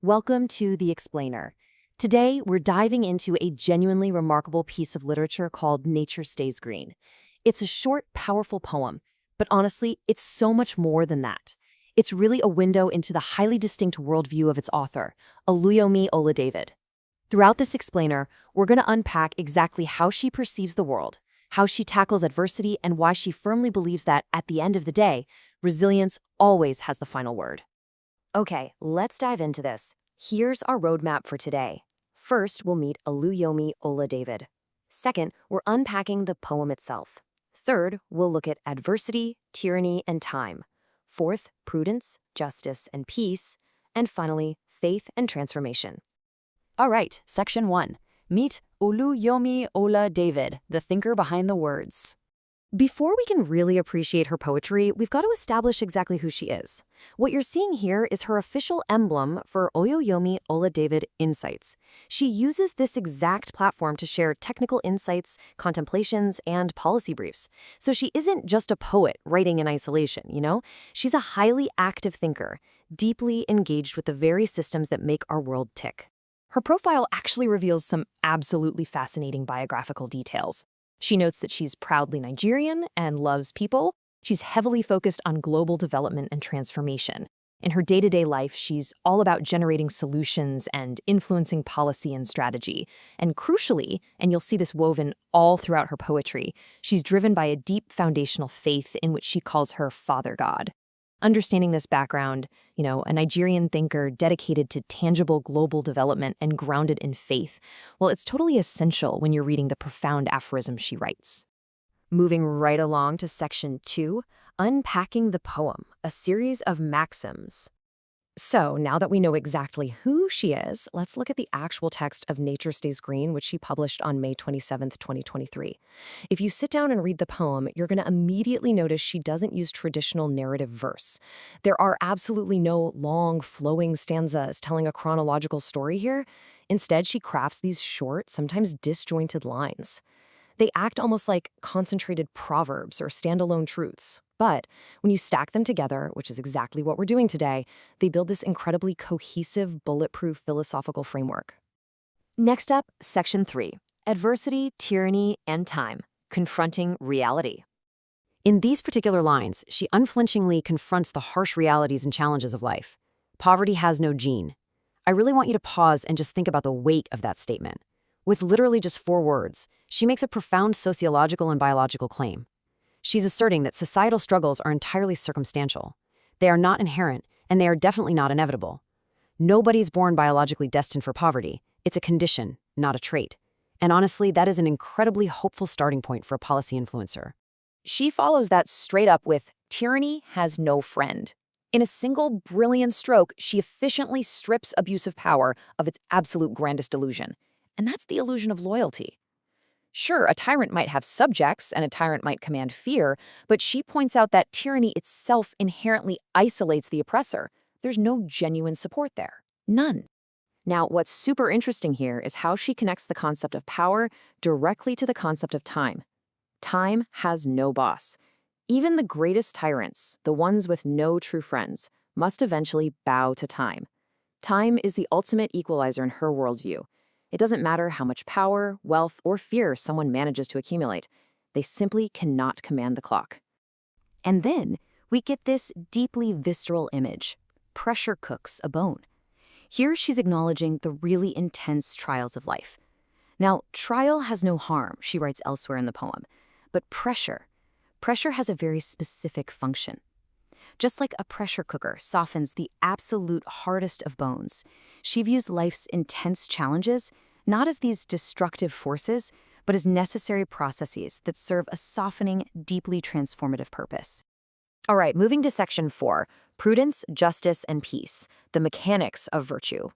Welcome to The Explainer. Today, we're diving into a genuinely remarkable piece of literature called Nature Stays Green. It's a short, powerful poem, but honestly, it's so much more than that. It's really a window into the highly distinct worldview of its author, Oluyomi Oladevid. Throughout this explainer, we're going to unpack exactly how she perceives the world, how she tackles adversity, and why she firmly believes that, at the end of the day, resilience always has the final word. Okay, let's dive into this. Here's our roadmap for today. First, we'll meet Oluyomi Oladevid. Second, we're unpacking the poem itself. Third, we'll look at adversity, tyranny, and time. Fourth, prudence, justice, and peace. And finally, faith and transformation. All right, Section 1. Meet Oluyomi Oladevid, the thinker behind the words. Before we can really appreciate her poetry, we've got to establish exactly who she is. What you're seeing here is her official emblem for Oluyomi Oladevid Insights. She uses this exact platform to share technical insights, contemplations, and policy briefs. So she isn't just a poet writing in isolation, She's a highly active thinker, deeply engaged with the very systems that make our world tick. Her profile actually reveals some absolutely fascinating biographical details. She notes that she's proudly Nigerian and loves people. She's heavily focused on global development and transformation. In her day-to-day life, she's all about generating solutions and influencing policy and strategy. And crucially, and you'll see this woven all throughout her poetry, she's driven by a deep foundational faith in which she calls her Father God. Understanding this background, a Nigerian thinker dedicated to tangible global development and grounded in faith, well, it's totally essential when you're reading the profound aphorisms she writes. Moving right along to Section 2, Unpacking the Poem, a series of maxims. So, now that we know exactly who she is, let's look at the actual text of Nature Stays Green, which she published on May 27th, 2023. If you sit down and read the poem, you're going to immediately notice she doesn't use traditional narrative verse. There are absolutely no long, flowing stanzas telling a chronological story here. Instead, she crafts these short, sometimes disjointed lines. They act almost like concentrated proverbs or standalone truths. But when you stack them together, which is exactly what we're doing today, they build this incredibly cohesive, bulletproof philosophical framework. Next up, Section 3, Adversity, Tyranny, and Time, Confronting Reality. In these particular lines, she unflinchingly confronts the harsh realities and challenges of life. Poverty has no gene. I really want you to pause and just think about the weight of that statement. With literally just 4 words, she makes a profound sociological and biological claim. She's asserting that societal struggles are entirely circumstantial. They are not inherent, and they are definitely not inevitable. Nobody's born biologically destined for poverty. It's a condition, not a trait. And honestly, that is an incredibly hopeful starting point for a policy influencer. She follows that straight up with, tyranny has no friend. In a single brilliant stroke, she efficiently strips abuse of power of its absolute grandest illusion. And that's the illusion of loyalty. Sure, a tyrant might have subjects and a tyrant might command fear, but she points out that tyranny itself inherently isolates the oppressor. There's no genuine support there. None. Now, what's super interesting here is how she connects the concept of power directly to the concept of time. Time has no boss. Even the greatest tyrants, the ones with no true friends, must eventually bow to time. Time is the ultimate equalizer in her worldview. It doesn't matter how much power, wealth, or fear someone manages to accumulate. They simply cannot command the clock. And then we get this deeply visceral image. Pressure cooks a bone. Here she's acknowledging the really intense trials of life. Now, trial has no harm, she writes elsewhere in the poem. But pressure has a very specific function. Just like a pressure cooker softens the absolute hardest of bones, she views life's intense challenges not as these destructive forces, but as necessary processes that serve a softening, deeply transformative purpose. All right, moving to Section 4, Prudence, Justice, and Peace, the Mechanics of Virtue.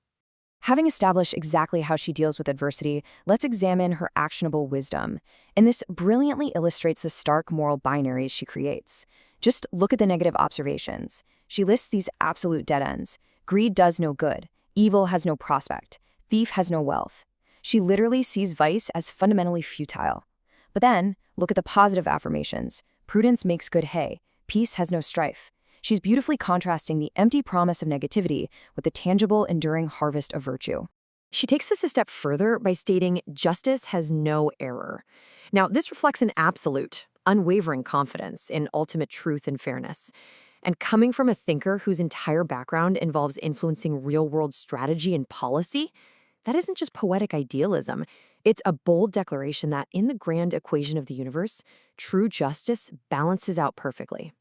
Having established exactly how she deals with adversity, let's examine her actionable wisdom. And this brilliantly illustrates the stark moral binaries she creates. Just look at the negative observations. She lists these absolute dead ends. Greed does no good. Evil has no prospect. Thief has no wealth. She literally sees vice as fundamentally futile. But then, look at the positive affirmations. Prudence makes good hay. Peace has no strife. She's beautifully contrasting the empty promise of negativity with the tangible, enduring harvest of virtue. She takes this a step further by stating justice has no error. Now, this reflects an absolute, unwavering confidence in ultimate truth and fairness. And coming from a thinker whose entire background involves influencing real-world strategy and policy, that isn't just poetic idealism. It's a bold declaration that in the grand equation of the universe, true justice balances out perfectly.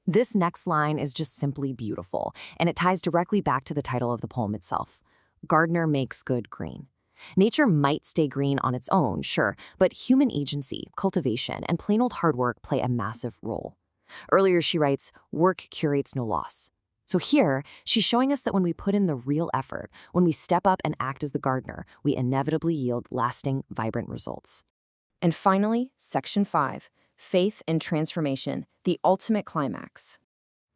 This next line is just simply beautiful, and it ties directly back to the title of the poem itself. Gardner makes good green. Nature might stay green on its own, sure, but human agency, cultivation, and plain old hard work play a massive role. Earlier she writes, work curates no loss. So here, she's showing us that when we put in the real effort, when we step up and act as the gardener, we inevitably yield lasting, vibrant results. And finally, Section 5, Faith and Transformation, the ultimate climax.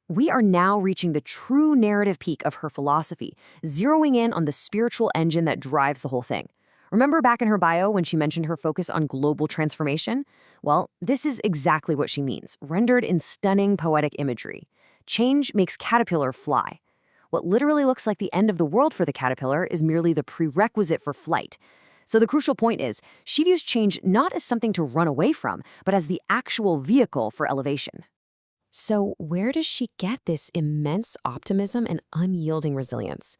We are now reaching the true narrative peak of her philosophy, zeroing in on the spiritual engine that drives the whole thing. Remember back in her bio when she mentioned her focus on global transformation? Well, this is exactly what she means, rendered in stunning poetic imagery. Change makes caterpillar fly. What literally looks like the end of the world for the caterpillar is merely the prerequisite for flight. So the crucial point is, she views change not as something to run away from, but as the actual vehicle for elevation. So where does she get this immense optimism and unyielding resilience?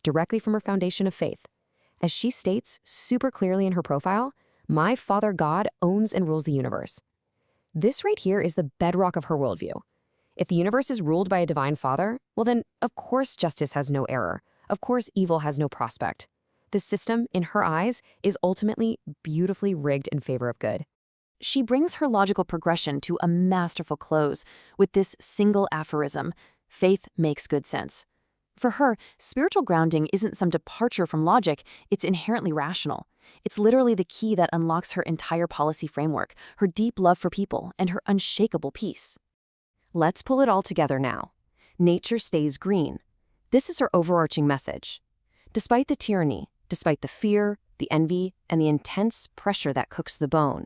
Directly from her foundation of faith. As she states super clearly in her profile, my Father God owns and rules the universe. This right here is the bedrock of her worldview. If the universe is ruled by a divine father, well then, of course justice has no error. Of course evil has no prospect. The system, in her eyes, is ultimately beautifully rigged in favor of good. She brings her logical progression to a masterful close with this single aphorism, faith makes good sense. For her, spiritual grounding isn't some departure from logic, it's inherently rational. It's literally the key that unlocks her entire policy framework, her deep love for people, and her unshakable peace. Let's pull it all together now. Nature stays green. This is her overarching message. Despite the tyranny, despite the fear, the envy, and the intense pressure that cooks the bone,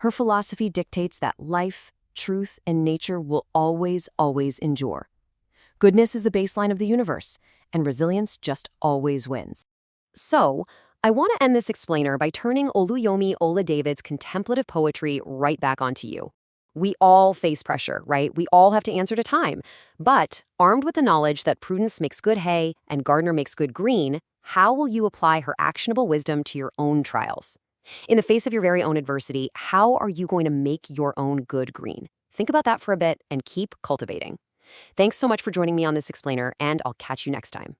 her philosophy dictates that life, truth, and nature will always, always endure. Goodness is the baseline of the universe, and resilience just always wins. So, I want to end this explainer by turning Oluyomi Oladevid's contemplative poetry right back onto you. We all face pressure, right? We all have to answer to time. But, armed with the knowledge that prudence makes good hay and Gardner makes good green, how will you apply her actionable wisdom to your own trials? In the face of your very own adversity, how are you going to make your own good green? Think about that for a bit and keep cultivating. Thanks so much for joining me on this explainer, and I'll catch you next time.